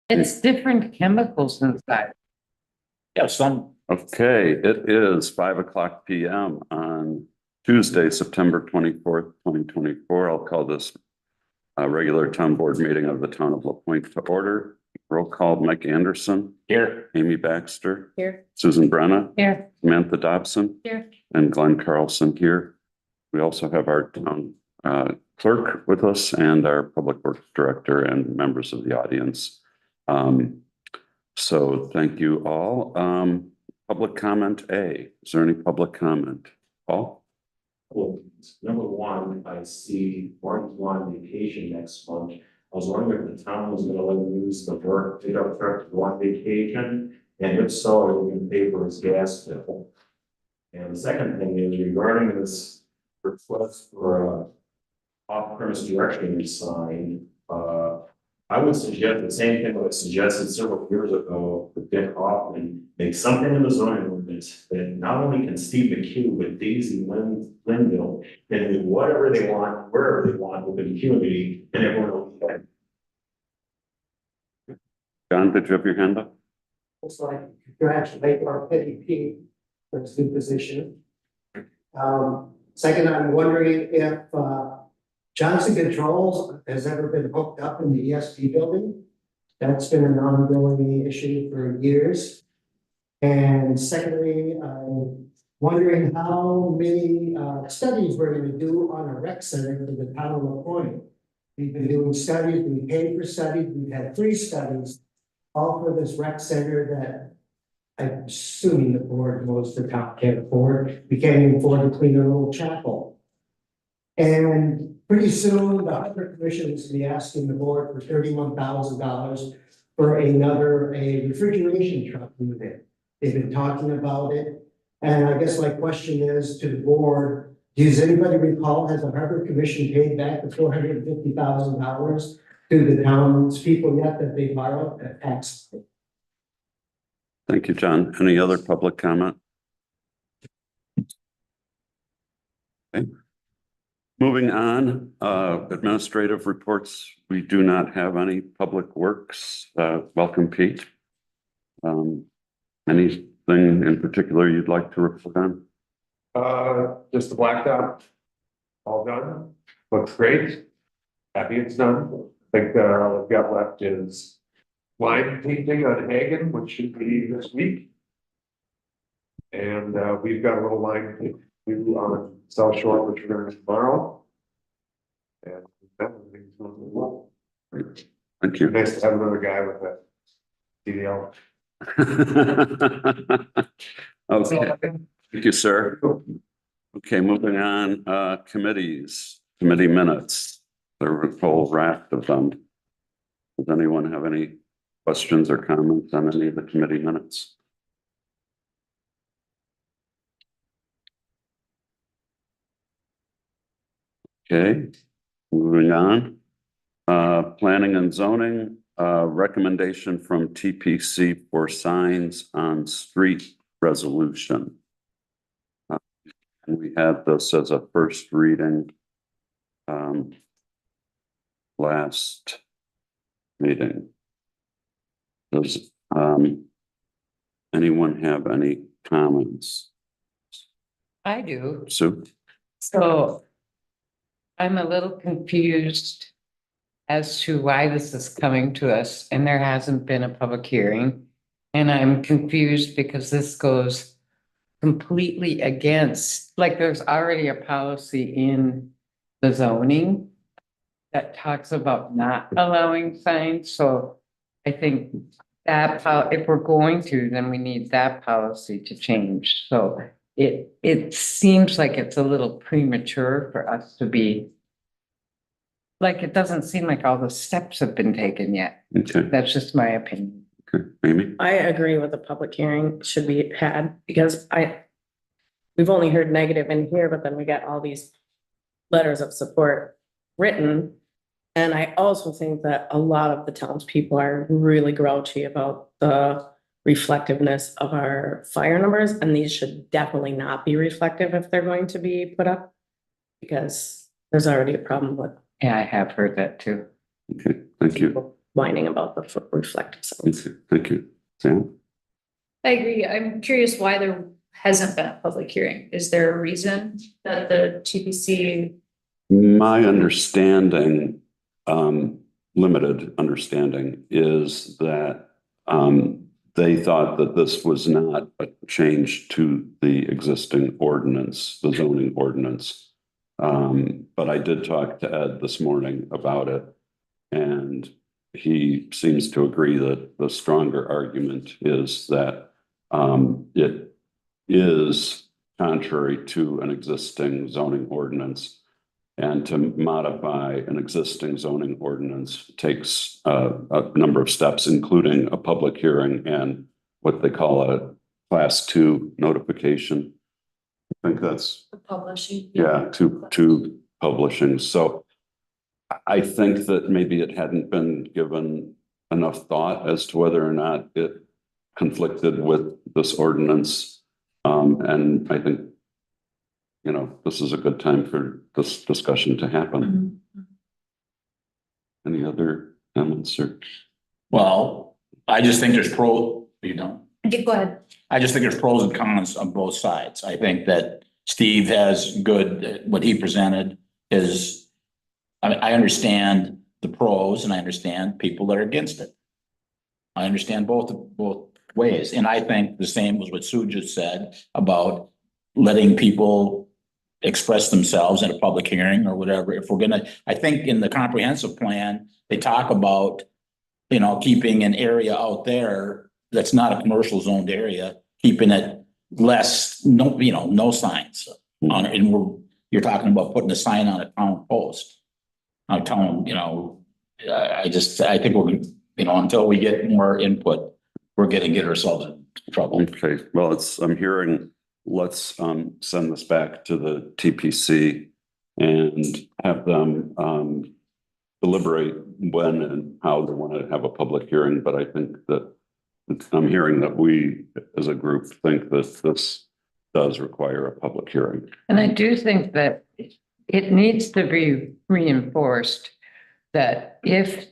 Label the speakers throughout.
Speaker 1: It's different chemicals inside.
Speaker 2: Yeah, some.
Speaker 3: Okay, it is 5:00 PM on Tuesday, September 24th, 2024. I'll call this a regular town board meeting of the town of La Pointe to order. Roll call: Mike Anderson,
Speaker 2: Here.
Speaker 3: Amy Baxter,
Speaker 4: Here.
Speaker 3: Susan Brenna,
Speaker 1: Here.
Speaker 3: Samantha Dobson,
Speaker 4: Here.
Speaker 3: and Glenn Carlson here. We also have our town clerk with us and our public works director and members of the audience. So thank you all. Public comment A. Is there any public comment? Paul?
Speaker 5: Well, number one, I see Martin's on vacation next month. I was wondering if the town was gonna let him use the work pickup truck to go on vacation, and if so, are we gonna pay for his gas bill? And the second thing is regarding this request for off-premise directory sign, I would suggest the same thing that I suggested several years ago with Dick Hoffman, make something in the zoning ordinance that not only can Steve McHugh, but Daisy Linville can do whatever they want, wherever they want within the community, and everyone will be happy.
Speaker 3: John, did you have your hand up?
Speaker 6: Looks like congratulate our Petty Pete for his new position. Second, I'm wondering if Johnson Controls has ever been hooked up in the ESP building. That's been an ongoing issue for years. And secondly, I'm wondering how many studies we're going to do on a rec center for the town of La Pointe. We've been doing studies, we paid for studies, we've had 3 studies, all for this rec center that I'm assuming the board knows the town can't afford. We can't even afford to clean a little chapel. And pretty soon, the Harbor Commission is gonna be asking the board for $31,000 for a refrigeration truck unit. They've been talking about it. And I guess my question is to the board, does anybody recall, has the Harbor Commission paid back the $450,000 to the town's people yet that they borrowed at tax?
Speaker 3: Thank you, John. Any other public comment? Okay. Moving on, administrative reports. We do not have any. Public works. Welcome, Pete. Anything in particular you'd like to report on?
Speaker 7: Just the blacktop. All done. Looks great. Happy it's done. I think all we've got left is line painting on Hagen, which should be this week. And we've got a little line paint on South Shore, which we're gonna do tomorrow. And everything's going well.
Speaker 3: Great. Thank you.
Speaker 7: Nice to have another guy with a CDL.
Speaker 3: Okay, thank you, sir. Okay, moving on, committees, committee minutes. There were a whole raft of them. Does anyone have any questions or comments on any of the committee minutes? Okay, moving on. Planning and zoning, recommendation from TPC for signs on street resolution. And we had this as a first reading last meeting. Does anyone have any comments?
Speaker 1: I do.
Speaker 3: Sue?
Speaker 1: So I'm a little confused as to why this is coming to us, and there hasn't been a public hearing. And I'm confused because this goes completely against, like, there's already a policy in the zoning that talks about not allowing signs, so I think that if we're going to, then we need that policy to change, so it seems like it's a little premature for us to be, like, it doesn't seem like all the steps have been taken yet.
Speaker 3: Okay,
Speaker 1: That's just my opinion.
Speaker 3: okay, Amy?
Speaker 4: I agree with the public hearing should be had because we've only heard negative in here, but then we got all these letters of support written. And I also think that a lot of the townspeople are really grouchy about the reflectiveness of our fire numbers, and these should definitely not be reflective if they're going to be put up, because there's already a problem with.
Speaker 1: Yeah, I have heard that too.
Speaker 3: Okay, thank you.
Speaker 4: whining about the reflective signs.
Speaker 3: Thank you. Sam?
Speaker 8: I agree. I'm curious why there hasn't been a public hearing. Is there a reason that the TPC?
Speaker 3: My understanding, limited understanding, is that they thought that this was not a change to the existing ordinance, the zoning ordinance. But I did talk to Ed this morning about it, and he seems to agree that the stronger argument is that it is contrary to an existing zoning ordinance. And to modify an existing zoning ordinance takes a number of steps, including a public hearing and what they call a class 2 notification. I think that's,
Speaker 8: Publishing.
Speaker 3: yeah, to publishing. So I think that maybe it hadn't been given enough thought as to whether or not it conflicted with this ordinance. And I think, you know, this is a good time for this discussion to happen. Any other comments or?
Speaker 2: Well, I just think there's go ahead. I just think there's pros and cons on both sides. I think that Steve has good, what he presented is, I understand the pros and I understand people that are against it. I understand both ways. And I think the same was what Sue just said about letting people express themselves in a public hearing or whatever. If we're gonna, I think in the comprehensive plan, they talk about, you know, keeping an area out there that's not a commercial zoned area, keeping it less, no signs on it. And you're talking about putting a sign on a town post. I tell them, I think we're, until we get more input, we're gonna get ourselves in trouble.
Speaker 3: Okay, well, I'm hearing, let's send this back to the TPC and have them deliberate when and how they want to have a public hearing. But I think that I'm hearing that we as a group think that this does require a public hearing.
Speaker 1: And I do think that it needs to be reinforced that if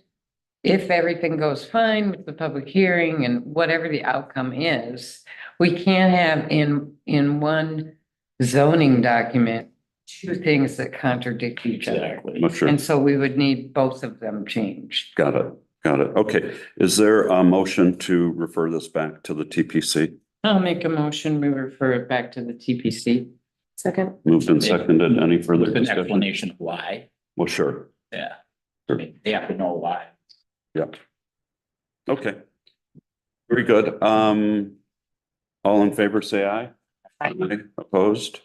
Speaker 1: everything goes fine with the public hearing and whatever the outcome is, we can't have in one zoning document two things that contradict each other.
Speaker 2: Exactly.
Speaker 3: Not sure.
Speaker 1: And so we would need both of them changed.
Speaker 3: Got it. Okay. Is there a motion to refer this back to the TPC?
Speaker 1: I'll make a motion, we refer it back to the TPC.
Speaker 4: Second,
Speaker 3: Moved and seconded. Any further
Speaker 2: With an
Speaker 3: discussion?
Speaker 2: explanation of why.
Speaker 3: Well, sure.
Speaker 2: Yeah.
Speaker 3: Sure.
Speaker 2: They have to know why.
Speaker 3: Yep. Okay. Very good. All in favor, say aye. Aye. Opposed?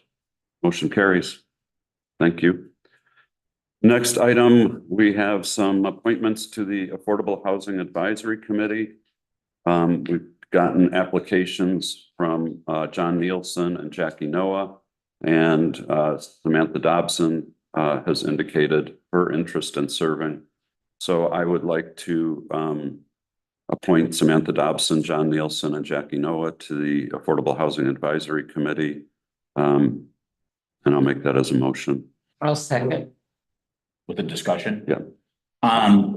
Speaker 3: Motion carries. Thank you. Next item, we have some appointments to the Affordable Housing Advisory Committee. We've gotten applications from John Nielsen and Jackie Noah, and Samantha Dobson has indicated her interest in serving. So I would like to appoint Samantha Dobson, John Nielsen, and Jackie Noah to the Affordable Housing Advisory Committee. And I'll make that as a motion.
Speaker 1: I'll second.
Speaker 2: With a discussion.
Speaker 3: Yeah.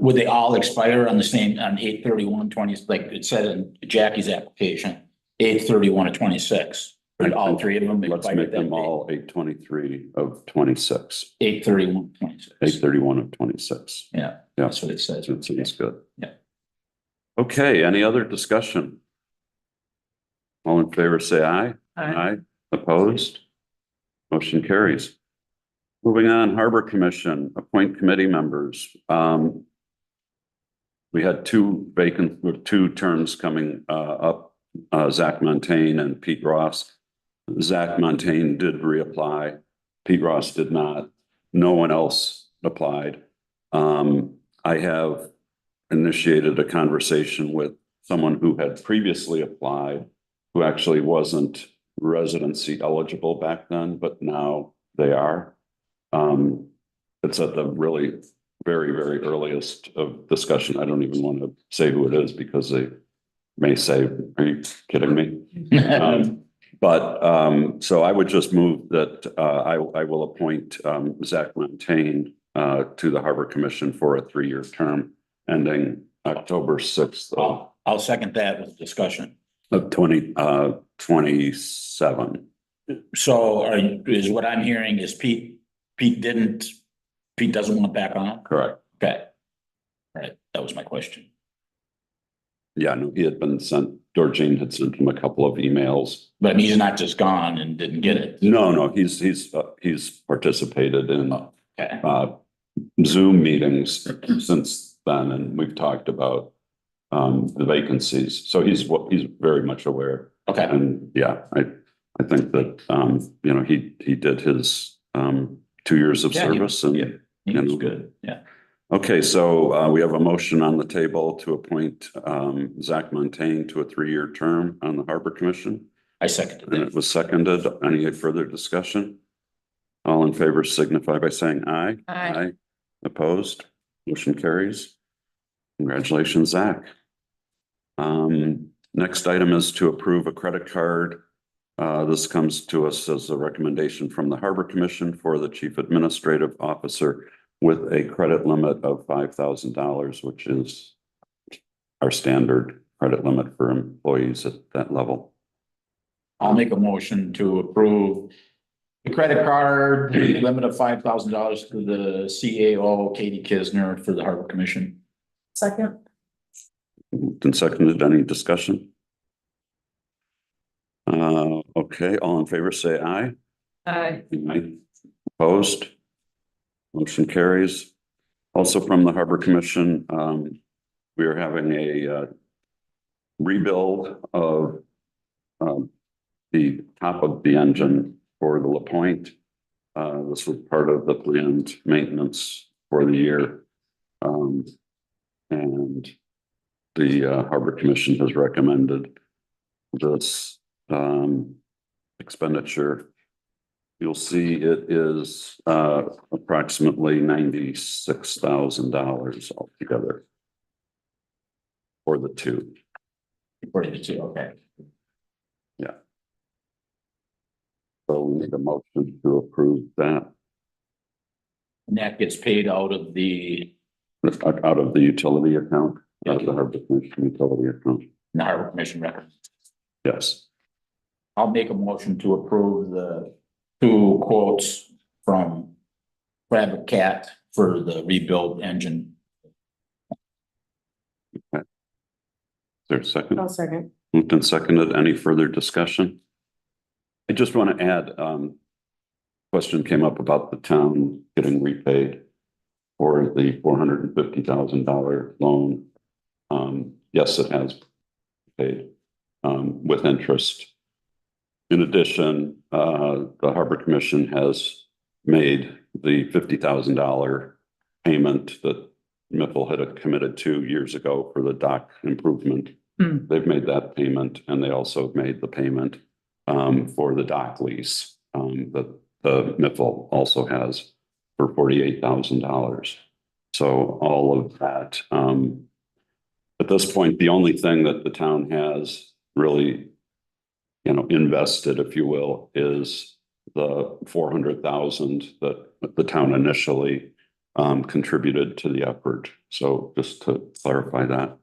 Speaker 2: Would they all expire on the same, on 8/31/20, like it said in Jackie's application, 8/31/26? Would all three of them
Speaker 3: Let's
Speaker 2: expire
Speaker 3: make
Speaker 2: that
Speaker 3: them
Speaker 2: day?
Speaker 3: all 8/23/26,
Speaker 2: 8/31/26.
Speaker 3: 8/31/26.
Speaker 2: Yeah,
Speaker 3: Yeah,
Speaker 2: that's what it says.
Speaker 3: that seems good.
Speaker 2: Yeah.
Speaker 3: Okay, any other discussion? All in favor, say aye.
Speaker 1: Aye.
Speaker 3: Opposed? Motion carries. Moving on, Harbor Commission, appoint committee members. We had two terms coming up, Zach Montaigne and Pete Ross. Zach Montaigne did reapply. Pete Ross did not. No one else applied. I have initiated a conversation with someone who had previously applied, who actually wasn't residency eligible back then, but now they are. It's at the really very, very earliest of discussion. I don't even want to say who it is because they may say, are you kidding me? So I would just move that I will appoint Zach Montaigne to the Harbor Commission for a 3-year term ending October 6th
Speaker 2: I'll second that with discussion.
Speaker 3: of 27.
Speaker 2: So is what I'm hearing is Pete doesn't want back on?
Speaker 3: Correct.
Speaker 2: Okay. All right, that was my question.
Speaker 3: Yeah, no, he had been sent, Georgine had sent him a couple of emails.
Speaker 2: But he's not just gone and didn't get it.
Speaker 3: No, he's participated in
Speaker 2: Okay,
Speaker 3: Zoom meetings since then, and we've talked about the vacancies. So he's very much aware.
Speaker 2: okay,
Speaker 3: And yeah, I think that, he did his 2 years of
Speaker 2: Yeah, he-
Speaker 3: service and.
Speaker 2: yeah. he was good, yeah.
Speaker 3: Okay, so we have a motion on the table to appoint Zach Montaigne to a 3-year term on the Harbor Commission.
Speaker 2: I seconded
Speaker 3: And
Speaker 2: that.
Speaker 3: it was seconded. Any further discussion? All in favor signify by saying aye.
Speaker 1: Aye.
Speaker 3: Opposed? Motion carries. Congratulations, Zach. Next item is to approve a credit card. This comes to us as a recommendation from the Harbor Commission for the Chief Administrative Officer with a credit limit of $5,000, which is our standard credit limit for employees at that level.
Speaker 2: I'll make a motion to approve the credit card, limit of $5,000 to the CAO Katie Kisner for the Harbor Commission.
Speaker 4: Second.
Speaker 3: Moved and seconded. Any discussion? Okay, all in favor, say aye.
Speaker 1: Aye.
Speaker 3: Aye. Opposed? Motion carries. Also from the Harbor Commission, we are having a rebuild of the top of the engine for the LaPointe. This was part of the planned maintenance for the year. And the Harbor Commission has recommended this expenditure. You'll see it is approximately $96,000 altogether for the two.
Speaker 2: According to, okay.
Speaker 3: So we need a motion to approve that
Speaker 2: And that gets paid out of the
Speaker 3: out of the utility account, out of the Harbor Commission utility account.
Speaker 2: Harbor Commission record.
Speaker 3: Yes.
Speaker 2: I'll make a motion to approve the 2 quotes from Bradley Cat for the rebuild engine.
Speaker 3: Is there a second?
Speaker 4: I'll second.
Speaker 3: Moved and seconded. Any further discussion? I just want to add, question came up about the town getting repaid for the $450,000 loan. Yes, it has paid with interest. In addition, the Harbor Commission has made the $50,000 payment that Miffle had committed 2 years ago for the dock improvement. They've made that payment, and they also made the payment for the dock lease that the Miffle also has for $48,000. So all of that. At this point, the only thing that the town has really, invested, if you will, is the $400,000 that the town initially contributed to the effort. So just to clarify that.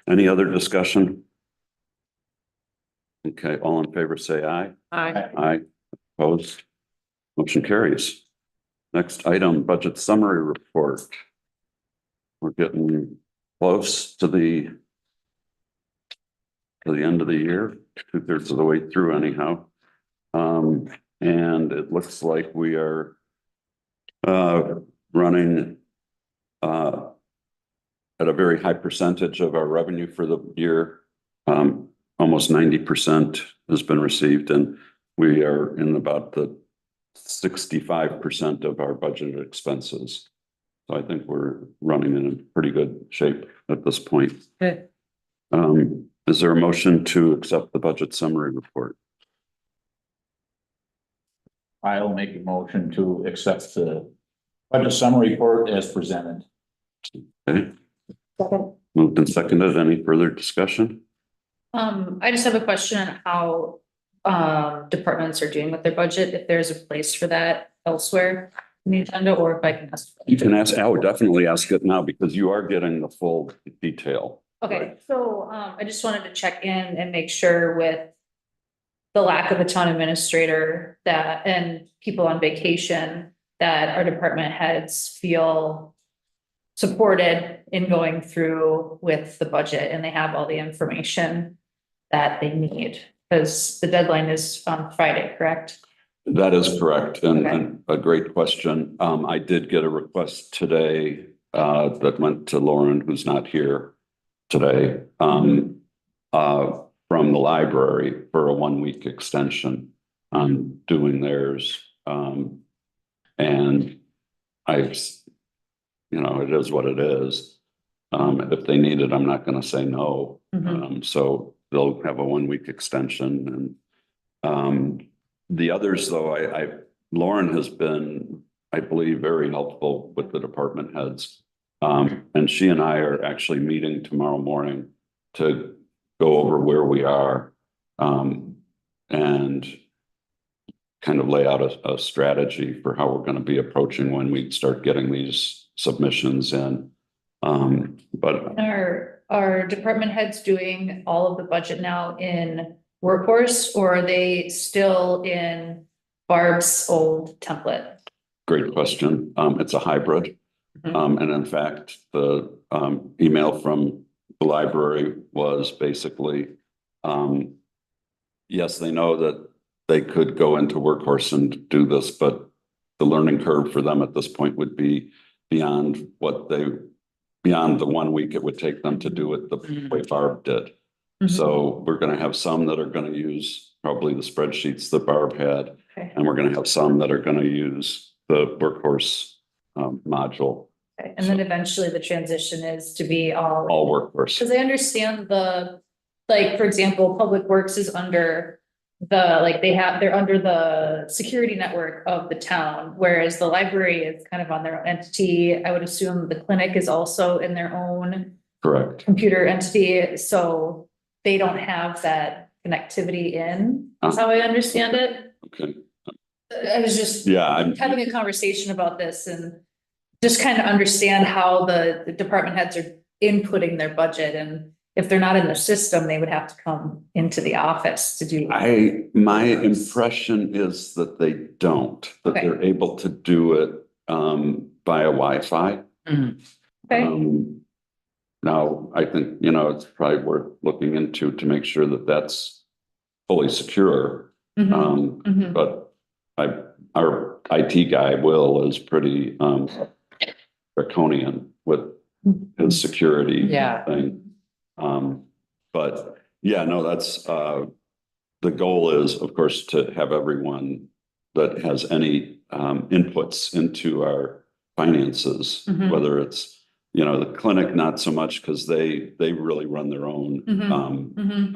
Speaker 3: Any other discussion? Okay, all in favor, say aye.
Speaker 1: Aye.
Speaker 3: Aye. Opposed? Motion carries. Next item, budget summary report. We're getting close to the end of the year, 2/3 of the way through anyhow. And it looks like we are running at a very high percentage of our revenue for the year. Almost 90% has been received, and we are in about the 65% of our budgeted expenses. So I think we're running in a pretty good shape at this point.
Speaker 1: Good.
Speaker 3: Is there a motion to accept the budget summary report?
Speaker 2: I'll make a motion to accept the budget summary report as presented.
Speaker 3: Okay,
Speaker 4: Second.
Speaker 3: moved and seconded. Any further discussion?
Speaker 8: I just have a question on how departments are doing with their budget, if there's a place for that elsewhere. the agenda, or if I can ask.
Speaker 3: You can ask, I would definitely ask it now because you are getting the full detail.
Speaker 8: Okay, so I just wanted to check in and make sure with the lack of a town administrator that, and people on vacation, that our department heads feel supported in going through with the budget and they have all the information that they need. Because the deadline is on Friday, correct?
Speaker 3: That is correct, and,
Speaker 8: Okay.
Speaker 3: and a great question. I did get a request today, that went to Lauren, who's not here today, from the library for a 1 week extension on doing theirs. And I've, it is what it is. If they need it, I'm not gonna say no. So they'll have a 1 week extension and, the others, though, Lauren has been, I believe, very helpful with the department heads. And she and I are actually meeting tomorrow morning to go over where we are, and kind of lay out a strategy for how we're going to be approaching when we start getting these submissions in. But
Speaker 8: Are department heads doing all of the budget now in Workhorse, or are they still in Barb's old template?
Speaker 3: great question. It's a hybrid. And in fact, the email from the library was basically, yes, they know that they could go into Workhorse and do this, but the learning curve for them at this point would be beyond the 1 week it would take them to do it the way Barb did. So we're going to have some that are going to use probably the spreadsheets that Barb had,
Speaker 8: Okay.
Speaker 3: and we're going to have some that are going to use the Workhorse module,
Speaker 8: Okay, and then eventually the transition is to be all.
Speaker 3: all Workhorse.
Speaker 8: Because I understand like, for example, Public Works is under they're under the security network of the town, whereas the library is kind of on their own entity. I would assume the clinic is also in their own
Speaker 3: Correct.
Speaker 8: computer entity, so they don't have that connectivity in, that's how I understand it.
Speaker 3: Okay.
Speaker 8: I was just
Speaker 3: Yeah, I'm,
Speaker 8: having a conversation about this and just kind of understand how the department heads are inputting their budget, and if they're not in the system, they would have to come into the office to do.
Speaker 3: my impression is that they don't, that
Speaker 8: Okay.
Speaker 3: they're able to do it via Wi-Fi.
Speaker 8: Okay,
Speaker 3: Now, I think, it's probably worth looking into to make sure that that's fully secure.
Speaker 8: Mhm.
Speaker 3: But our IT guy, Will, is pretty draconian with his security
Speaker 1: Yeah.
Speaker 3: thing. But yeah, no, that's the goal is, of course, to have everyone that has any inputs into our finances, whether it's, the clinic, not so much because they really run their own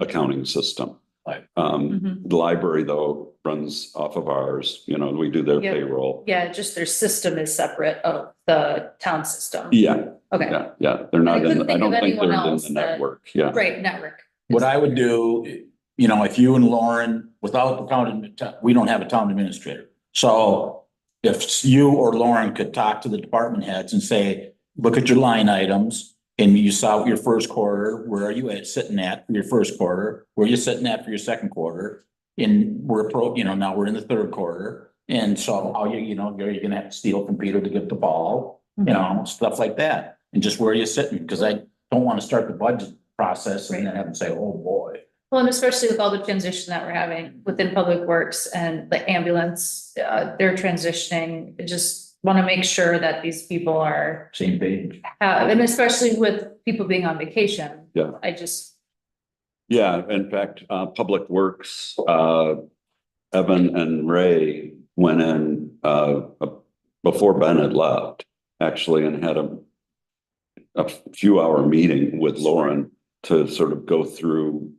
Speaker 3: accounting system. The library, though, runs off of ours, we do their
Speaker 8: Yeah.
Speaker 3: payroll.
Speaker 8: Yeah, just their system is separate of the town system.
Speaker 3: Yeah,
Speaker 8: Okay,
Speaker 3: yeah, they're not
Speaker 8: couldn't
Speaker 3: I
Speaker 8: think
Speaker 3: don't
Speaker 8: of
Speaker 3: think
Speaker 8: anyone
Speaker 3: they're in
Speaker 8: else
Speaker 3: the
Speaker 8: that-
Speaker 3: network, yeah.
Speaker 8: right, network.
Speaker 2: What I would do, if you and Lauren, without the town, we don't have a town administrator. So if you or Lauren could talk to the department heads and say, look at your line items and you saw your first quarter, where are you sitting at for your first quarter? Where are you sitting at for your second quarter? And now we're in the third quarter. And so how you're going to have to steal from Peter to get the ball, stuff like that. And just where you're sitting, because I don't want to start the budget process and then have them say, oh, boy.
Speaker 8: Well, and especially with all the transition that we're having within Public Works and the ambulance, they're transitioning. I just want to make sure that these people are,
Speaker 2: Same page.
Speaker 8: and especially with people being on vacation.
Speaker 3: Yeah. Yeah, in fact, Public Works, Evan and Ray went in before Ben had left, actually, and had a few hour meeting with Lauren to sort of go through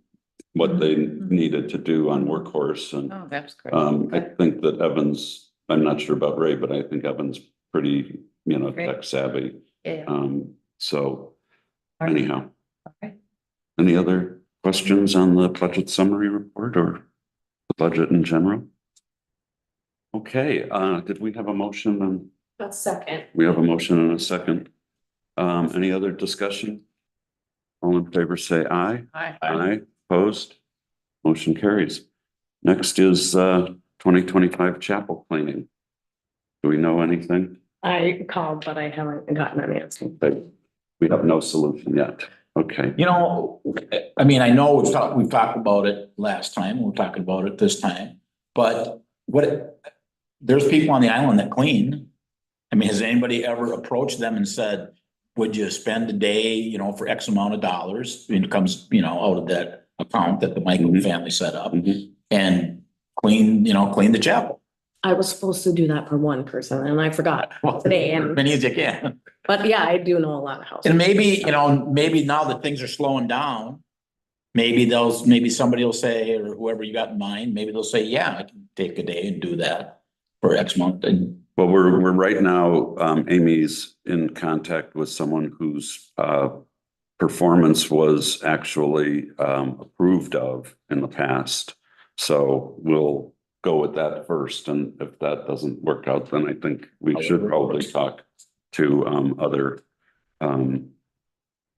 Speaker 3: what they needed to do on Workhorse. And
Speaker 1: Oh, that's great.
Speaker 3: I think that Evan's, I'm not sure about Ray, but I think Evan's pretty,
Speaker 8: Great.
Speaker 3: tech savvy.
Speaker 8: Yeah.
Speaker 3: So
Speaker 8: All right.
Speaker 3: anyhow.
Speaker 8: Okay.
Speaker 3: Any other questions on the budget summary report or the budget in general? Okay, did we have a motion
Speaker 4: That's second.
Speaker 3: We have a motion and a second. Any other discussion? All in favor, say aye.
Speaker 1: Aye.
Speaker 3: Aye, opposed? Motion carries. Next is 2025 chapel cleaning. Do we know anything?
Speaker 4: I called, but I haven't gotten an answer.
Speaker 3: We have no solution yet. Okay,
Speaker 2: You know, I mean, I know we've talked about it last time, we're talking about it this time, but there's people on the island that clean. I mean, has anybody ever approached them and said, would you spend a day, you know, for X amount of dollars? And it comes, you know, out of that account that the Michael
Speaker 3: Mhm.
Speaker 2: family set up
Speaker 3: Mhm.
Speaker 2: and clean the chapel.
Speaker 4: I was supposed to do that for one person and I forgot today
Speaker 2: As
Speaker 4: and,
Speaker 2: many as you can.
Speaker 4: but yeah, I do know a lot of houses.
Speaker 2: And maybe, you know, maybe now that things are slowing down, maybe somebody will say, or whoever you got in mind, maybe they'll say, yeah, I can take a day and do that for X month. And
Speaker 3: well, we're right now, Amy's in contact with someone whose performance was actually approved of in the past. So we'll go with that first, and if that doesn't work out, then I think we should probably talk to other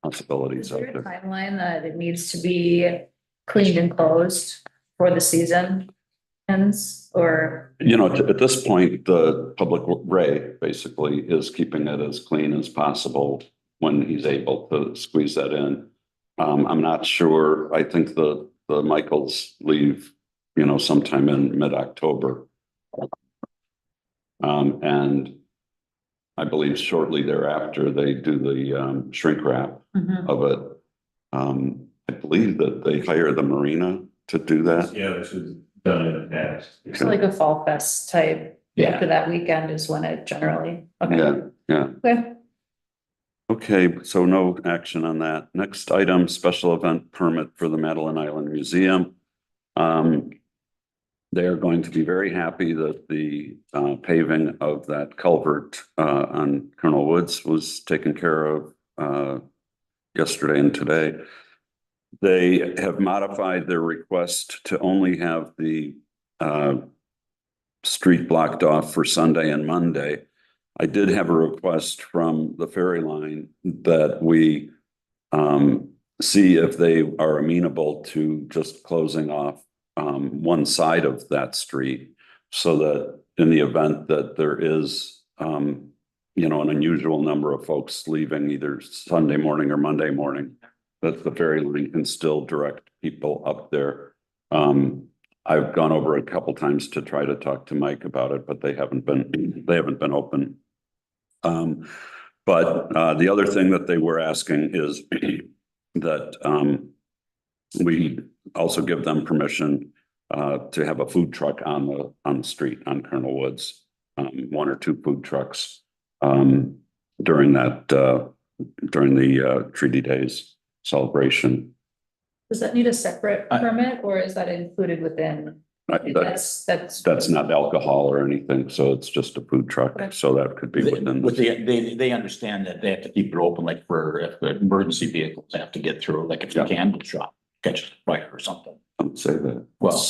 Speaker 3: possibilities
Speaker 8: Is
Speaker 3: out
Speaker 8: there a
Speaker 3: there.
Speaker 8: timeline that it needs to be cleaned and closed for the season ends, or?
Speaker 3: You know, at this point, the public Ray basically is keeping it as clean as possible when he's able to squeeze that in. I'm not sure. I think the Michaels leave, you know, sometime in mid-October. And I believe shortly thereafter, they do the shrink wrap of it. I believe that they hire the marina to do that.
Speaker 5: Yeah, this was done in the past.
Speaker 8: It's like a fall fest type,
Speaker 2: yeah,
Speaker 8: after that weekend is when it generally, okay.
Speaker 3: Yeah, yeah.
Speaker 8: Okay.
Speaker 3: Okay, so no action on that. Next item, special event permit for the Madeline Island Museum. They are going to be very happy that the paving of that culvert on Colonel Woods was taken care of yesterday and today. They have modified their request to only have the street blocked off for Sunday and Monday. I did have a request from the ferry line that we see if they are amenable to just closing off one side of that street, so that in the event that there is, you know, an unusual number of folks leaving either Sunday morning or Monday morning, that the ferry line can still direct people up there. I've gone over a couple times to try to talk to Mike about it, but they haven't been open. But the other thing that they were asking is that we also give them permission to have a food truck on the street on Colonel Woods, one or two food trucks during the Treaty Days celebration.
Speaker 8: Does that need a separate permit, or is that included within? That's
Speaker 3: Not alcohol or anything, so it's just a food truck,
Speaker 8: Okay.
Speaker 3: so that could be within.
Speaker 2: they understand that they have to keep it open, like for if the emergency vehicles have to get through, like if you can shop, catch fire or something.
Speaker 3: Don't say that.
Speaker 2: Well,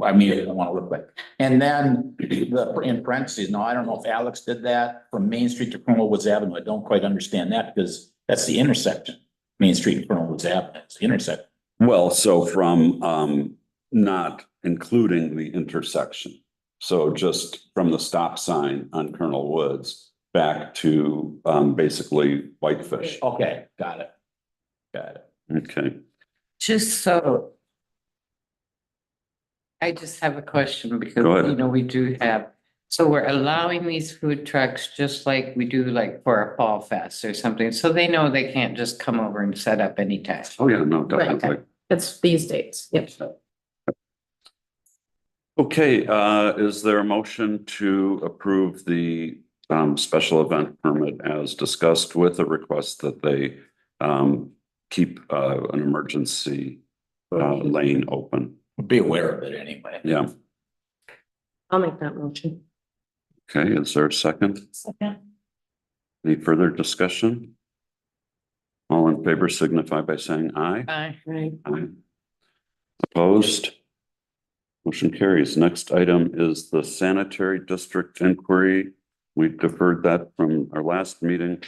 Speaker 2: I mean, I don't want to look like, and then in parentheses, now I don't know if Alex did that from Main Street to Colonel Woods Avenue. I don't quite understand that because that's the intersection. Main Street and Colonel Woods Avenue, it's the intersection.
Speaker 3: Well, so from not including the intersection. So just from the stop sign on Colonel Woods back to basically Whitefish.
Speaker 2: Okay, got it.
Speaker 3: Okay.
Speaker 1: Just so. I just have a question because,
Speaker 3: Go ahead.
Speaker 1: you know, we do have, so we're allowing these food trucks just like we do like for a fall fest or something. So they know they can't just come over and set up anytime.
Speaker 3: Oh, yeah, no,
Speaker 4: Right.
Speaker 3: definitely.
Speaker 4: It's these dates. Yep.
Speaker 3: Okay, is there a motion to approve the special event permit as discussed with a request that they keep an emergency lane open?
Speaker 2: Be aware of it anyway.
Speaker 3: Yeah,
Speaker 4: I'll make that motion.
Speaker 3: okay, is there a second?
Speaker 8: Second.
Speaker 3: Any further discussion? All in favor signify by saying aye.
Speaker 1: Aye.
Speaker 4: Right.
Speaker 3: Aye. Opposed? Motion carries. Next item is the sanitary district inquiry. We deferred that from our last meeting.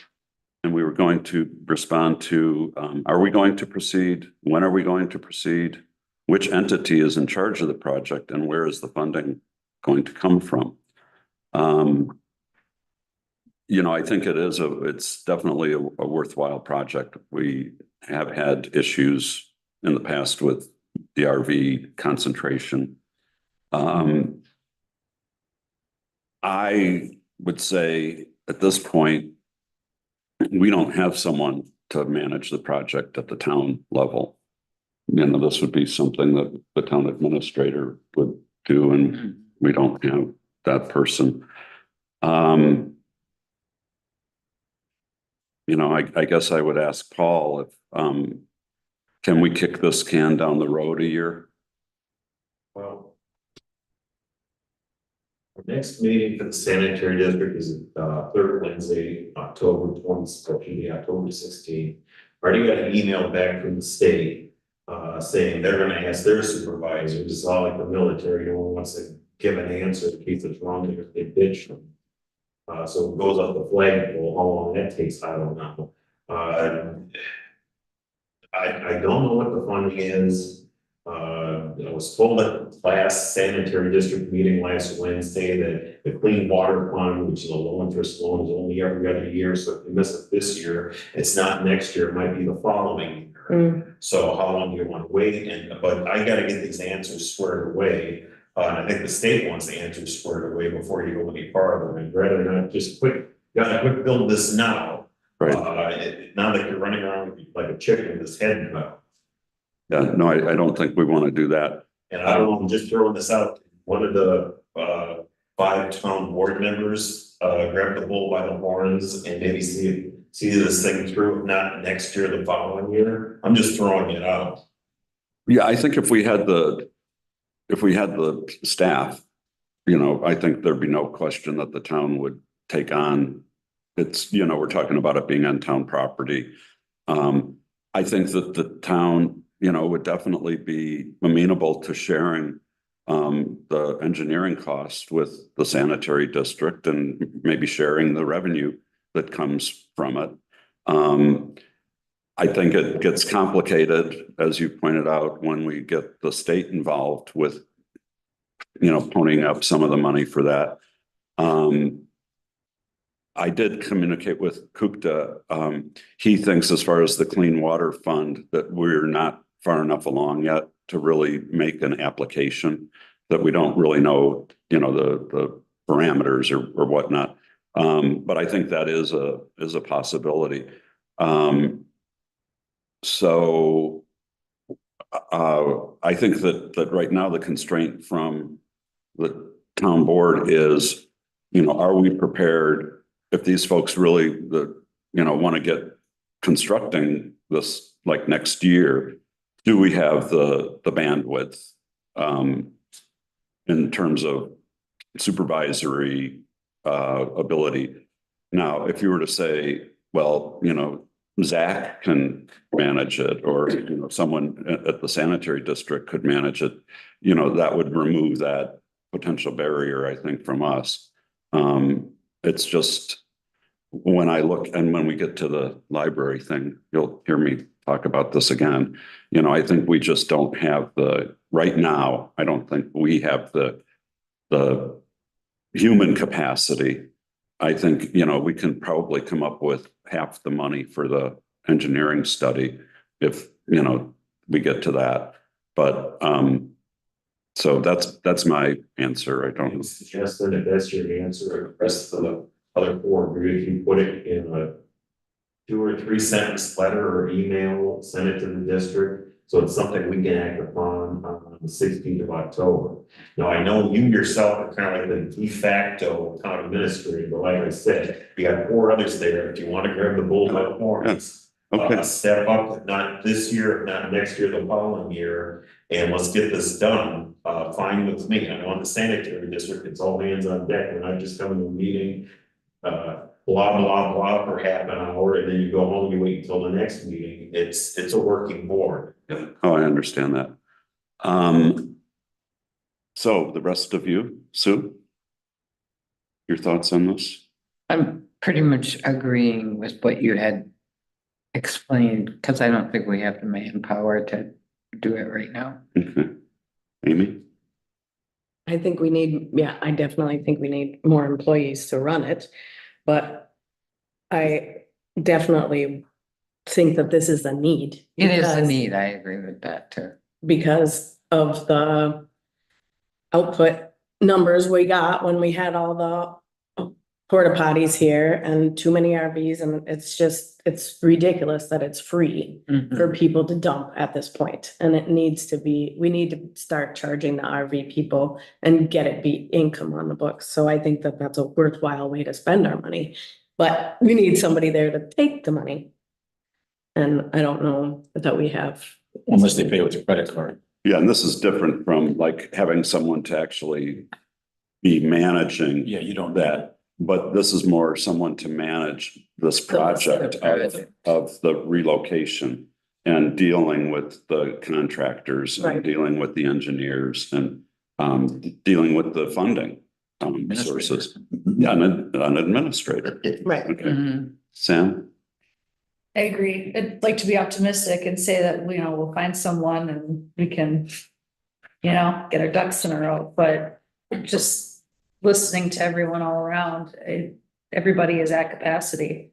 Speaker 3: And we were going to respond to, are we going to proceed? When are we going to proceed? Which entity is in charge of the project and where is the funding going to come from? You know, I think it's definitely a worthwhile project. We have had issues in the past with the RV concentration. I would say at this point, we don't have someone to manage the project at the town level. You know, this would be something that the town administrator would do, and we don't have that person. You know, I guess I would ask Paul if, can we kick this can down the road a year?
Speaker 5: Well, our next meeting for the sanitary district is third Wednesday, October 16th. Already got an email back from the state saying they're gonna ask their supervisors. It's all like the military, no one wants to give an answer in case it's wrong, they ditch them. So it goes up the flagpole, how long that takes, I don't know. I don't know what the funding is. I was told at the last sanitary district meeting last Wednesday that the clean water fund, which is a low interest loan, is only every other year. So if you miss it this year, it's not next year, it might be the following year. So how long do you want to wait? But I gotta get these answers squared away. And I think the state wants the answers squared away before you go any farther. I'd rather not just gotta quick build this now.
Speaker 3: Right.
Speaker 5: Now that you're running around like a chicken with his head cut.
Speaker 3: Yeah, no, I don't think we want to do that.
Speaker 5: And I don't know, I'm just throwing this out, one of the 5 town board members grab the bull by the horns and maybe see this thing through, if not next year, the following year. I'm just throwing it out.
Speaker 3: Yeah, I think if we had the staff, you know, I think there'd be no question that the town would take on. It's, you know, we're talking about it being on town property. I think that the town, you know, would definitely be amenable to sharing the engineering cost with the sanitary district and maybe sharing the revenue that comes from it. I think it gets complicated, as you pointed out, when we get the state involved with, you know, ponying up some of the money for that. I did communicate with Kukta. He thinks, as far as the Clean Water Fund, that we're not far enough along yet to really make an application, that we don't really know, you know, the parameters or whatnot. But I think that is a possibility. So I think that right now the constraint from the town board is, you know, are we prepared if these folks really, you know, want to get constructing this like next year? Do we have the bandwidth in terms of supervisory ability? Now, if you were to say, well, you know, Zach can manage it, or, you know, someone at the sanitary district could manage it, you know, that would remove that potential barrier, I think, from us. It's just when I look, and when we get to the library thing, you'll hear me talk about this again. You know, I think we just don't have right now, I don't think we have the human capacity. I think, you know, we can probably come up with half the money for the engineering study if, you know, we get to that. But so that's my answer. I don't
Speaker 5: suggest that if that's your answer, the rest of the other 4, if you put it in a 2 or 3 sentence letter or email, send it to the district. So it's something we can act upon on the 16th of October. Now, I know you yourself are kind of like the de facto town administrator, but like I said, you got 4 others there. If you want to grab the bull by the horns, step up, if not this year, if not next year, the following year, and let's get this done. Fine with me. I know in the sanitary district, it's all hands on deck. When I just come to a meeting, blah, blah, blah for half an hour, and then you go home, you wait until the next meeting. It's a working board.
Speaker 3: Oh, I understand that. So the rest of you, Sue, your thoughts on this?
Speaker 1: I'm pretty much agreeing with what you had explained, because I don't think we have the manpower to do it right now.
Speaker 3: Okay. Amy?
Speaker 4: I think we need, yeah, I definitely think we need more employees to run it, but I definitely think that this is a need.
Speaker 1: It is a
Speaker 4: because-
Speaker 1: need, I agree with that too.
Speaker 4: Because of the output numbers we got when we had all the porta potties here and too many RVs, and it's ridiculous that it's free
Speaker 1: Mhm.
Speaker 4: for people to dump at this point. And it needs to be, we need to start charging the RV people and get it be income on the books. So I think that that's a worthwhile way to spend our money. But we need somebody there to take the money. And I don't know that we have.
Speaker 2: Unless they pay with your credit card.
Speaker 3: Yeah, and this is different from like having someone to actually be managing
Speaker 2: Yeah, you don't.
Speaker 3: that. But this is more someone to manage this project of the relocation and dealing with the contractors and
Speaker 4: Right.
Speaker 3: dealing with the engineers and dealing with the funding sources. Yeah, an administrator.
Speaker 4: Right.
Speaker 3: Okay,
Speaker 1: Mhm.
Speaker 3: Sam?
Speaker 8: I agree. I'd like to be optimistic and say that, we'll find someone and we can, get our ducks in a row, but just listening to everyone all around, everybody is at capacity.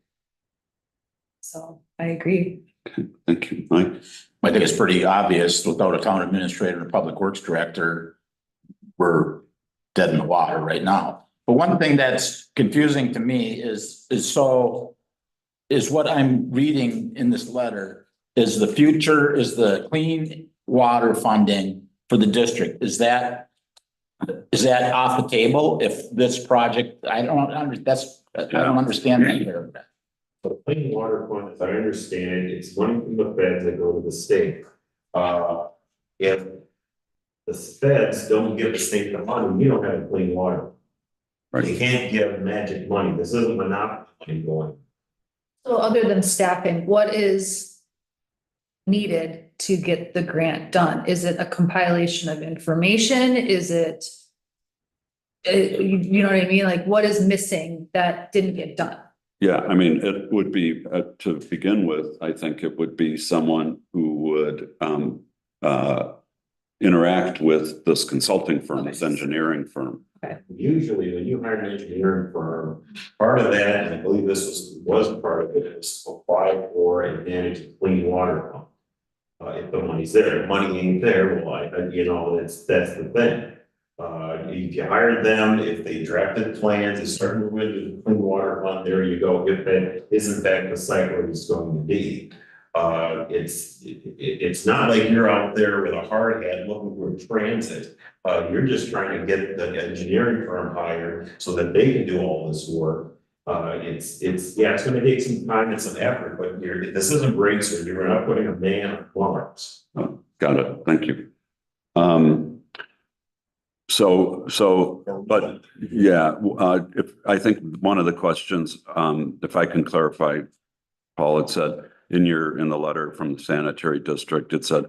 Speaker 8: So I agree.
Speaker 3: Thank you, Mike.
Speaker 2: I think it's pretty obvious without a town administrator and a public works director, we're dead in the water right now. But one thing that's confusing to me is what I'm reading in this letter is the future, is the clean water funding for the district. Is that off the table if this project, I don't understand that either.
Speaker 5: The clean water fund, as I understand it, it's money from the feds that go to the state. If the feds don't give the state the money, you don't have clean water.
Speaker 3: Right.
Speaker 5: You can't give magic money. This isn't monopoly money going.
Speaker 8: So other than staffing, what is needed to get the grant done? Is it a compilation of information? Is it? You know what I mean? Like, what is missing that didn't get done?
Speaker 3: Yeah, I mean, it would be, to begin with, I think it would be someone who would interact with this consulting firm, this engineering firm.
Speaker 5: Usually when you hire an engineering firm, part of that, and I believe this was part of it, is apply for and manage a clean water fund. If the money's there, if money ain't there, well, that's the thing. If you hired them, if they drafted plans, they started with the clean water fund, there you go. If that isn't that the cycle it's going to be. It's not like you're out there with a hard hat looking for transit. You're just trying to get the engineering firm hired so that they can do all this work. It's gonna take some time and some effort, but this isn't breakthrough. You're not putting a man on Mars.
Speaker 3: Got it, thank you. But yeah, I think one of the questions, if I can clarify, Paul had said in the letter from the sanitary district, it said,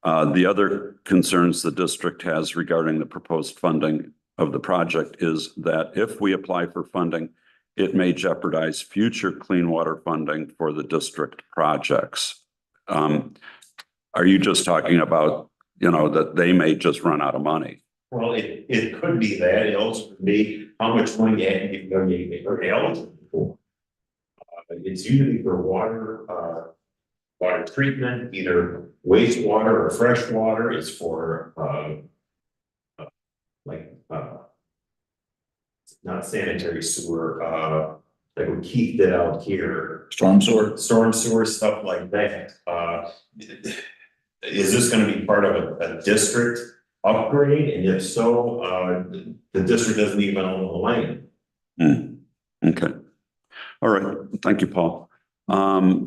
Speaker 3: the other concerns the district has regarding the proposed funding of the project is that if we apply for funding, it may jeopardize future clean water funding for the district projects. Are you just talking about, that they may just run out of money?
Speaker 5: Well, it could be that. It also could be how much money you are eligible for. It's usually for water treatment, either wastewater or fresh water. It's for not sanitary sewer, like what Keith did out here.
Speaker 2: Storm sewer.
Speaker 5: Storm sewer, stuff like that. Is this gonna be part of a district upgrade? And if so, the district doesn't even own the land.
Speaker 3: Okay. All right. Thank you, Paul.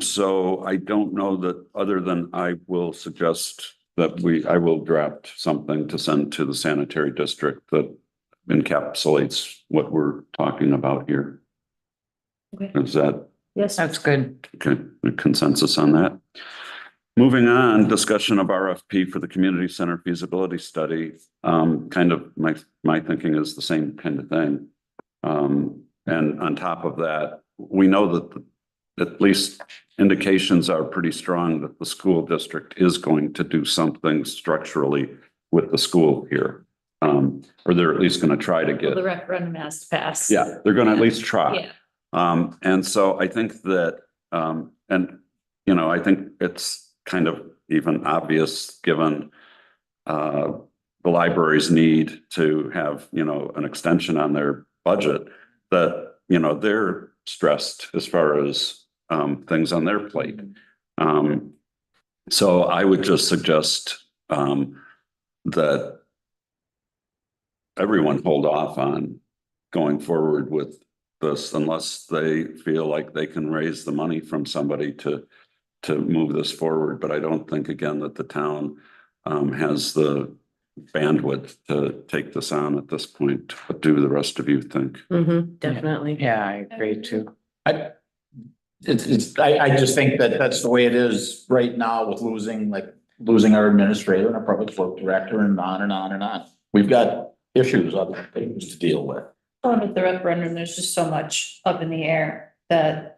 Speaker 3: So I don't know that, other than I will suggest that I will draft something to send to the sanitary district that encapsulates what we're talking about here.
Speaker 8: Okay.
Speaker 3: Is that
Speaker 8: Yes.
Speaker 1: That's good.
Speaker 3: okay? A consensus on that? Moving on, discussion of RFP for the community center feasibility study. Kind of my thinking is the same kind of thing. And on top of that, we know that at least indications are pretty strong that the school district is going to do something structurally with the school here. Or they're at least going to try to
Speaker 8: Well,
Speaker 3: get,
Speaker 8: the referendum has to pass.
Speaker 3: yeah, they're going to at least try.
Speaker 8: Yeah.
Speaker 3: And so I think that, and, you know, I think it's kind of even obvious, given the library's need to have, you know, an extension on their budget, that, you know, they're stressed as far as things on their plate. So I would just suggest that everyone hold off on going forward with this unless they feel like they can raise the money from somebody to move this forward. But I don't think, again, that the town has the bandwidth to take this on at this point. What do the rest of you think?
Speaker 4: Definitely.
Speaker 1: Yeah, I agree too.
Speaker 2: I just think that that's the way it is right now with losing our administrator and our public work director and on and on and on. We've got issues, other things to deal with.
Speaker 8: Well, with the referendum, there's just so much up in the air that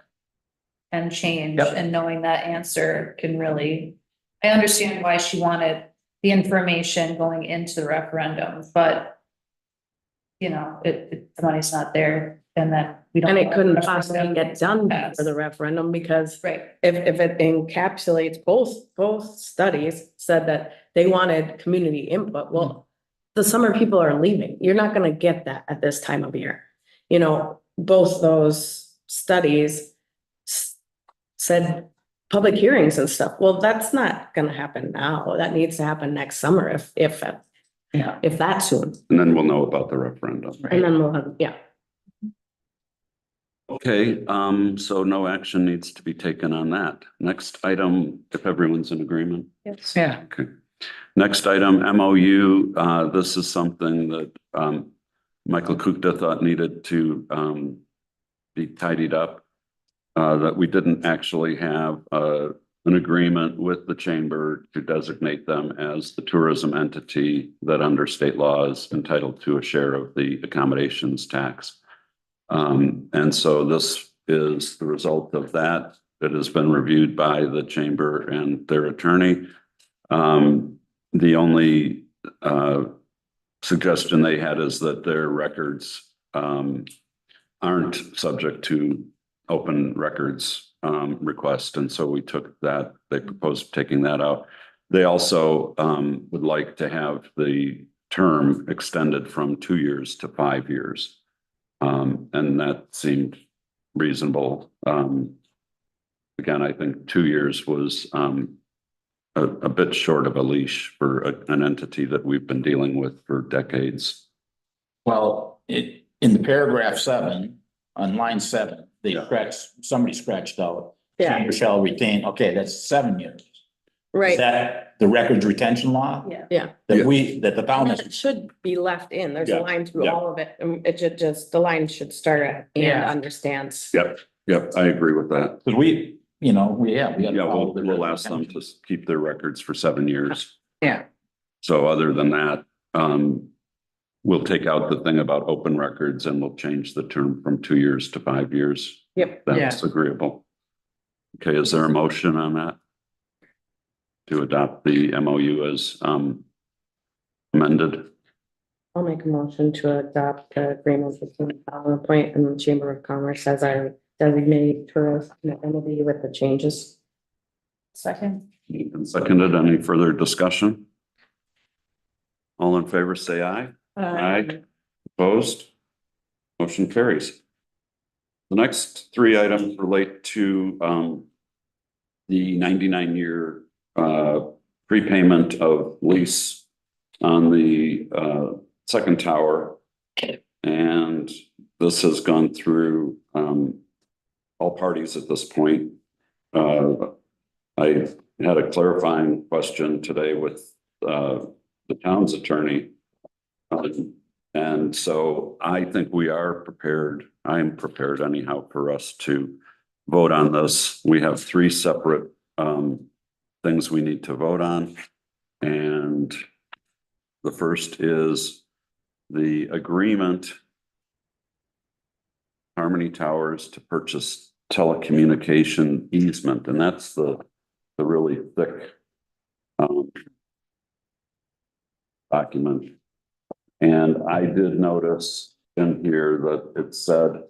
Speaker 8: can change,
Speaker 2: Yep.
Speaker 8: and knowing that answer can really, I understand why she wanted the information going into the referendum, but you know, the money's not there, and then we don't.
Speaker 4: And it couldn't
Speaker 8: know.
Speaker 4: possibly get done for the referendum because
Speaker 8: Right,
Speaker 4: if it encapsulates both studies said that they wanted community input, well, the summer people are leaving. You're not gonna get that at this time of year. You know, both those studies said public hearings and stuff. Well, that's not gonna happen now. That needs to happen next summer if that soon.
Speaker 3: And then we'll know about the referendum.
Speaker 4: And then we'll have, yeah.
Speaker 3: Okay, so no action needs to be taken on that. Next item, if everyone's in agreement.
Speaker 8: yes.
Speaker 1: Yeah,
Speaker 3: Okay. Next item, MOU. This is something that Michael Kukta thought needed to be tidied up. That we didn't actually have an agreement with the chamber to designate them as the tourism entity that under state law is entitled to a share of the accommodations tax. And so this is the result of that. It has been reviewed by the chamber and their attorney. The only suggestion they had is that their records aren't subject to open records request. And so we took that, they proposed taking that out. They also would like to have the term extended from 2 years to 5 years. And that seemed reasonable. Again, I think 2 years was a bit short of a leash for an entity that we've been dealing with for decades.
Speaker 2: Well, in the paragraph 7, on line 7, somebody scratched out.
Speaker 4: Yeah.
Speaker 2: Chamber shall retain, okay, that's 7 years. Is
Speaker 4: Right.
Speaker 2: that the records retention law?
Speaker 8: Yeah.
Speaker 4: Yeah.
Speaker 2: That the town
Speaker 4: It
Speaker 2: has,
Speaker 4: should be left in. There's a
Speaker 3: Yeah,
Speaker 4: line through
Speaker 3: yeah.
Speaker 4: all of it. And it should just, the line should start at and
Speaker 1: Yeah.
Speaker 4: understands.
Speaker 3: Yep, I agree with that.
Speaker 2: because we got.
Speaker 3: Yeah, we'll ask them to keep their records for 7 years.
Speaker 1: yeah,
Speaker 3: So other than that, we'll take out the thing about open records and we'll change the term from 2 years to 5 years.
Speaker 4: Yep.
Speaker 3: That's agreeable. Okay, is there a motion on that? To adopt the MOU as amended?
Speaker 4: I'll make a motion to adopt the agreement between Power Point and the Chamber of Commerce as our designated tourist entity with the changes.
Speaker 8: Second.
Speaker 3: And seconded, any further discussion? All in favor, say aye. Aye. Opposed? Motion carries. The next 3 items relate to the 99-year prepayment of lease on the second tower. And this has gone through all parties at this point. I had a clarifying question today with the town's attorney. And so I think we are prepared. I'm prepared anyhow for us to vote on this. We have 3 separate things we need to vote on. And the first is the agreement Harmony Towers to purchase telecommunication easement, and that's the really thick document. And I did notice in here that it said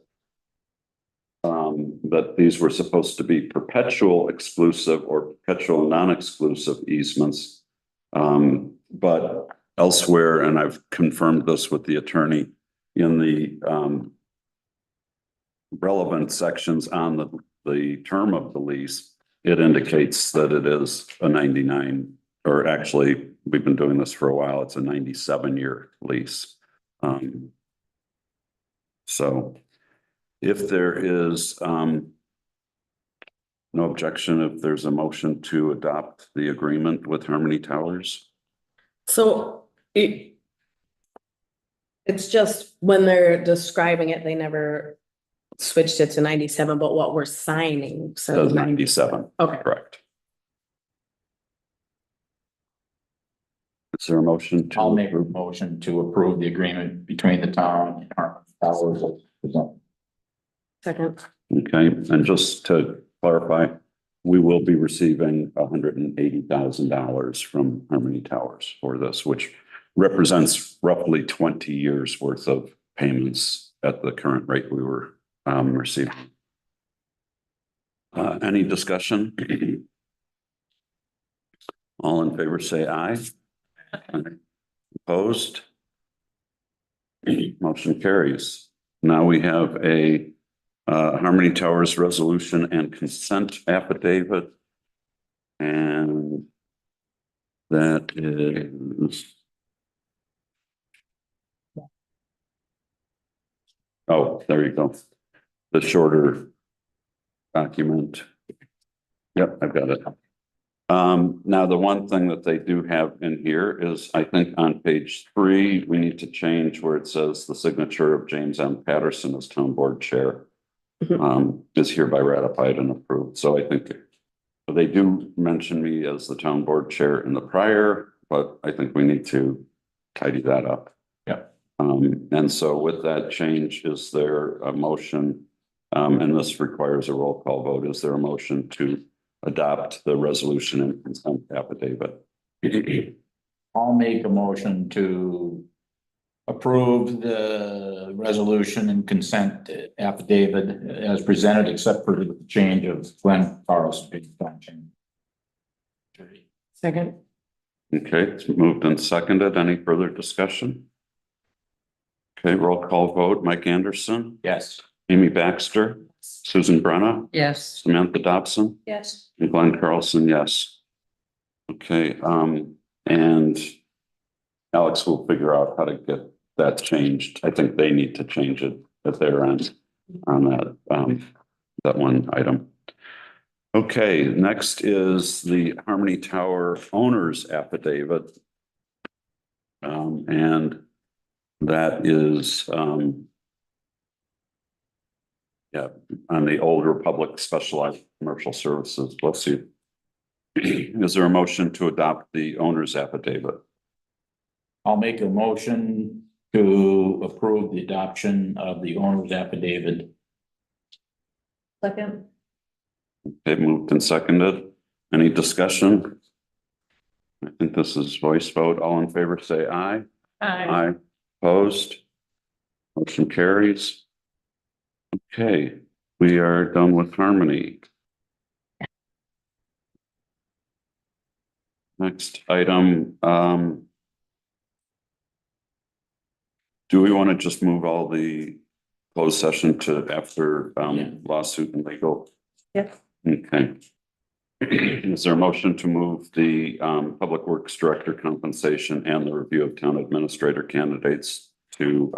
Speaker 3: that these were supposed to be perpetual exclusive or perpetual non-exclusive easements. But elsewhere, and I've confirmed this with the attorney, in the relevant sections on the term of the lease, it indicates that it is a 99, or actually, we've been doing this for a while, it's a 97-year lease. So if there is no objection, if there's a motion to adopt the agreement with Harmony Towers.
Speaker 4: So it's just when they're describing it, they never switched it to 97, but what we're signing says
Speaker 3: Says 97,
Speaker 4: Okay.
Speaker 3: correct. Is there a motion to?
Speaker 2: I'll make a motion to approve the agreement between the town and Harmony Towers.
Speaker 4: Second.
Speaker 3: Okay, and just to clarify, we will be receiving $180,000 from Harmony Towers for this, which represents roughly 20 years worth of payments at the current rate we were receiving. Any discussion? All in favor, say aye. Opposed? Motion carries. Now we have a Harmony Towers resolution and consent affidavit. And that is. Oh, there you go. The shorter document. Yep, I've got it. Now the one thing that they do have in here is, I think on page 3, we need to change where it says the signature of James M. Patterson as town board chair. Is hereby ratified and approved. So I think they do mention me as the town board chair in the prior, but I think we need to tidy that up.
Speaker 2: Yeah.
Speaker 3: And so with that change, is there a motion? And this requires a roll call vote. Is there a motion to adopt the resolution and consent affidavit?
Speaker 2: I'll make a motion to approve the resolution and consent affidavit as presented, except for the change of Glenn Carlson being function.
Speaker 4: Second.
Speaker 3: Okay, it's moved and seconded. Any further discussion? Okay, roll call vote. Mike Anderson,
Speaker 2: Yes.
Speaker 3: Amy Baxter, Susan Brenna,
Speaker 1: Yes,
Speaker 3: Samantha Dobson,
Speaker 8: Yes.
Speaker 3: and Glenn Carlson, yes. Okay, and Alex will figure out how to get that changed. I think they need to change it at their end on that, that one item. Okay, next is the Harmony Tower Owners Affidavit. And that is, yeah, on the Old Republic Specialized Commercial Services. Bless you. Is there a motion to adopt the owner's affidavit?
Speaker 2: I'll make a motion to approve the adoption of the owner's affidavit.
Speaker 8: Second.
Speaker 3: Okay, moved and seconded. Any discussion? I think this is voice vote. All in favor, say aye. Aye. Opposed? Motion carries. Okay, we are done with Harmony. Next item, do we want to just move all the closed session to after lawsuit and legal?
Speaker 4: Yep.
Speaker 3: Okay. Is there a motion to move the Public Works Director compensation and the review of town administrator candidates to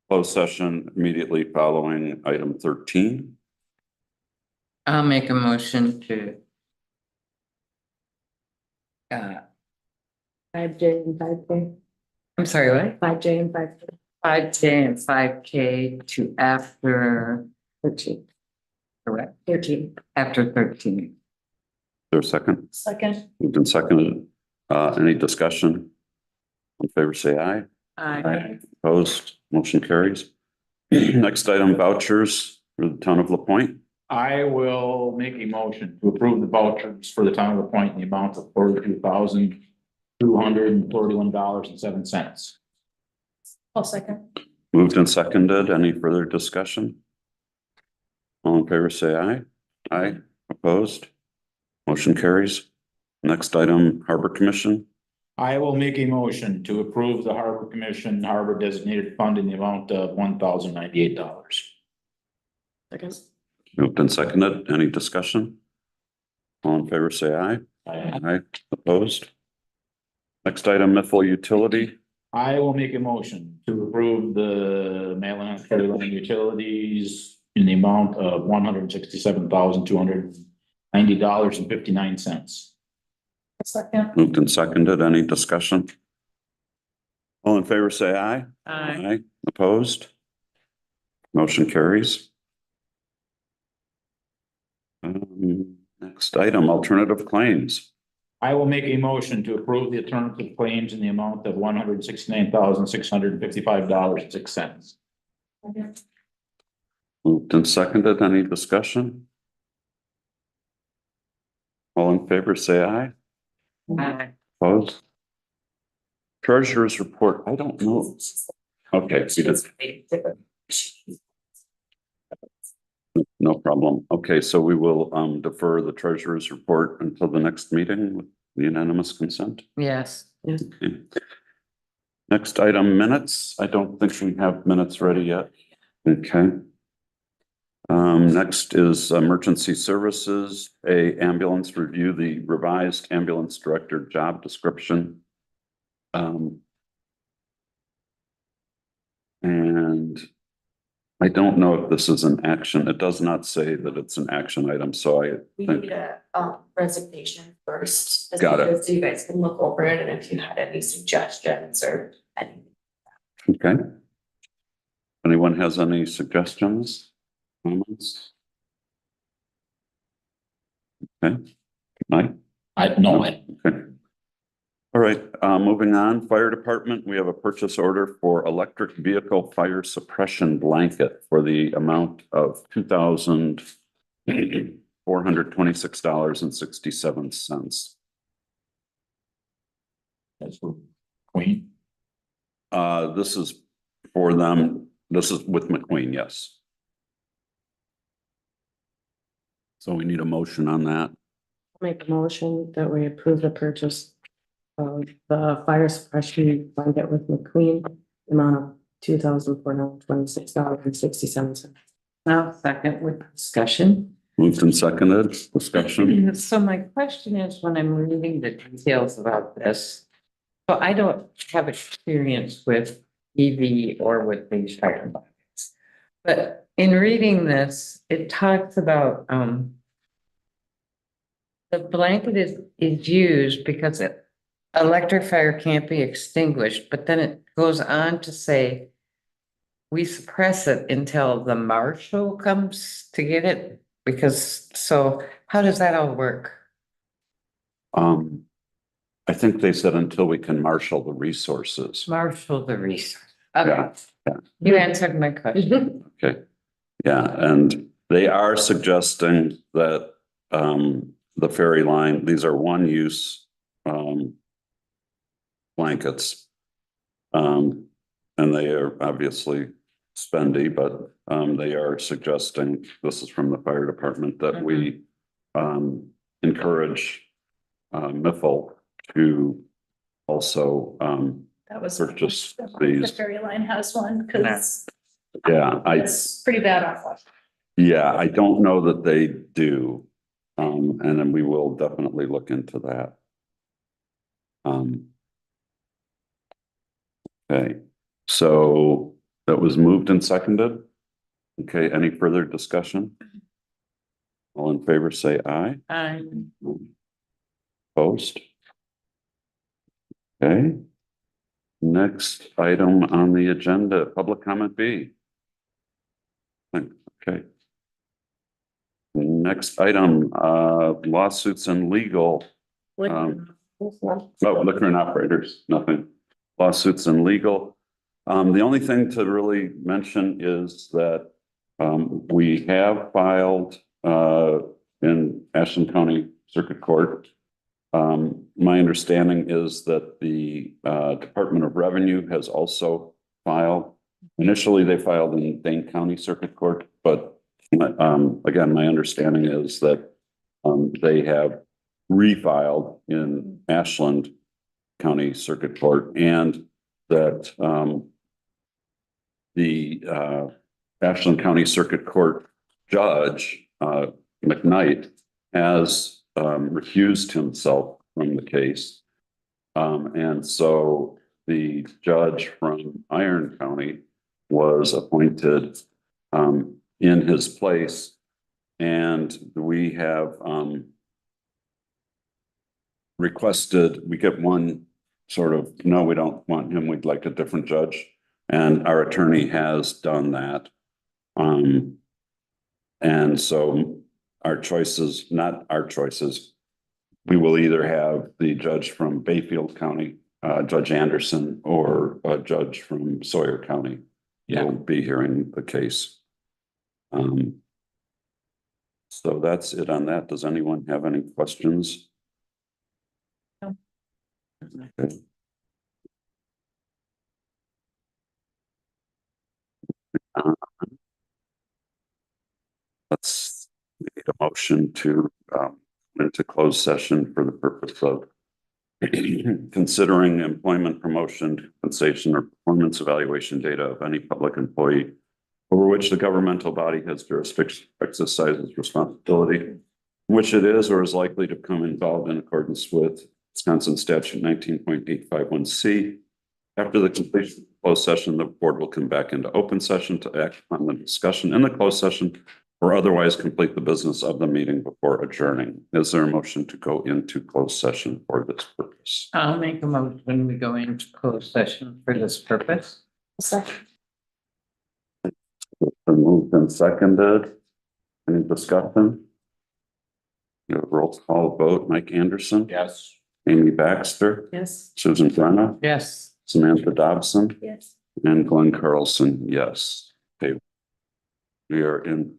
Speaker 3: closed session immediately following item 13?
Speaker 1: I'll make a motion to
Speaker 4: 5J and 5K.
Speaker 1: I'm sorry, what?
Speaker 4: 5J and 5K.
Speaker 1: 5J and 5K to after 13. Correct,
Speaker 4: 13.
Speaker 1: after 13.
Speaker 3: Is there a second?
Speaker 8: Second.
Speaker 3: Moved and seconded. Any discussion? In favor, say aye.
Speaker 1: Aye.
Speaker 3: Opposed, motion carries. Next item, vouchers for the town of LaPointe.
Speaker 2: I will make a motion to approve the vouchers for the town of La Pointe in the amount of $42,241.07.
Speaker 8: I'll second.
Speaker 3: Moved and seconded. Any further discussion? All in favor, say aye. Aye. Opposed? Motion carries. Next item, Harbor Commission.
Speaker 2: I will make a motion to approve the Harbor Commission Harbor Designated Fund in the amount of $1,098.
Speaker 4: Second.
Speaker 3: Moved and seconded. Any discussion? All in favor, say aye. Aye. Opposed? Next item, Mithil Utility.
Speaker 2: I will make a motion to approve the Mainland County Line Utilities in the amount of $167,290.59.
Speaker 8: Second.
Speaker 3: Moved and seconded. Any discussion? All in favor, say aye.
Speaker 1: Aye.
Speaker 3: Opposed? Motion carries. Next item, alternative claims.
Speaker 2: I will make a motion to approve the alternative claims in the amount of $169,655.06.
Speaker 3: Moved and seconded. Any discussion? All in favor, say aye.
Speaker 1: Aye.
Speaker 3: Opposed? Treasurer's report, I don't know. Okay, we did. No problem. Okay, so we will defer the treasurer's report until the next meeting with unanimous consent.
Speaker 1: Yes.
Speaker 3: Okay. Next item, minutes. I don't think we have minutes ready yet. Okay. Next is emergency services, ambulance review, the revised ambulance director job description. And I don't know if this is an action. It does not say that it's an action item, so
Speaker 4: We
Speaker 3: think-
Speaker 4: need a resignation first.
Speaker 3: Got it.
Speaker 4: So you guys can look over it and if you had any suggestions or anything.
Speaker 3: Okay. Anyone has any suggestions, comments? Okay, Mike?
Speaker 2: I know it.
Speaker 3: Okay. All right, moving on, fire department, we have a purchase order for electric vehicle fire suppression blanket for the amount of $2,426.67.
Speaker 2: That's for Queen.
Speaker 3: This is for them, this is with McQueen, yes. So we need a motion on that.
Speaker 4: Make a motion that we approve the purchase of the fire suppression blanket with McQueen, the amount of $2,426.67.
Speaker 1: Now, second with discussion.
Speaker 3: Moved and seconded, discussion.
Speaker 1: So my question is, when I'm reading the details about this, so I don't have experience with EV or with these fire blankets. But in reading this, it talks about, the blanket is used because electric fire can't be extinguished, but then it goes on to say we suppress it until the marshal comes to get it, because, so how does that all work?
Speaker 3: I think they said until we can marshal the resources.
Speaker 1: Marshal the resource. Okay,
Speaker 3: Yeah, yeah.
Speaker 1: you answered my question.
Speaker 3: Okay, yeah, and they are suggesting that the ferry line, these are one-use blankets. And they are obviously spendy, but they are suggesting, this is from the fire department, that we encourage Mithil to also
Speaker 8: That was.
Speaker 3: purchase
Speaker 8: The
Speaker 3: these.
Speaker 8: ferry line has one, cause
Speaker 3: Yeah,
Speaker 8: it's pretty bad on one.
Speaker 3: yeah, I don't know that they do. And then we will definitely look into that. Okay, so that was moved and seconded. Okay, any further discussion? All in favor, say aye. Opposed? Okay. Next item on the agenda, public comment B. Okay. Next item, lawsuits and legal. Oh, liquor and operators, nothing. Lawsuits and legal. The only thing to really mention is that we have filed in Ashland County Circuit Court. My understanding is that the Department of Revenue has also filed. Initially, they filed in Dane County Circuit Court, but again, my understanding is that they have refiled in Ashland County Circuit Court, and that the Ashland County Circuit Court Judge McKnight has recused himself from the case. And so the judge from Iron County was appointed in his place. And we have requested, we get one sort of, no, we don't want him, we'd like a different judge. And our attorney has done that. And so our choices, not our choices, we will either have the judge from Bayfield County, Judge Anderson, or a judge from Sawyer County.
Speaker 2: Yeah.
Speaker 3: Will be hearing the case. So that's it on that. Does anyone have any questions?
Speaker 8: No.
Speaker 3: Okay. Let's make a motion to into closed session for the purpose of considering employment, promotion, compensation, or performance evaluation data of any public employee over which the governmental body has jurisdiction, exercises responsibility, which it is or is likely to become involved in accordance with Wisconsin statute 19.851C. After the completion of the closed session, the board will come back into open session to act on the discussion in the closed session or otherwise complete the business of the meeting before adjourning. Is there a motion to go into closed session for this purpose?
Speaker 1: I'll make a motion when we go into closed session for this purpose.
Speaker 4: Second.
Speaker 3: Been moved and seconded. Any discussion? Roll call vote. Mike Anderson.
Speaker 2: Yes.
Speaker 3: Amy Baxter.
Speaker 4: Yes.
Speaker 3: Susan Brenna.
Speaker 1: Yes.
Speaker 3: Samantha Dobson.
Speaker 4: Yes.
Speaker 3: And Glenn Carlson. Yes. Okay. We are in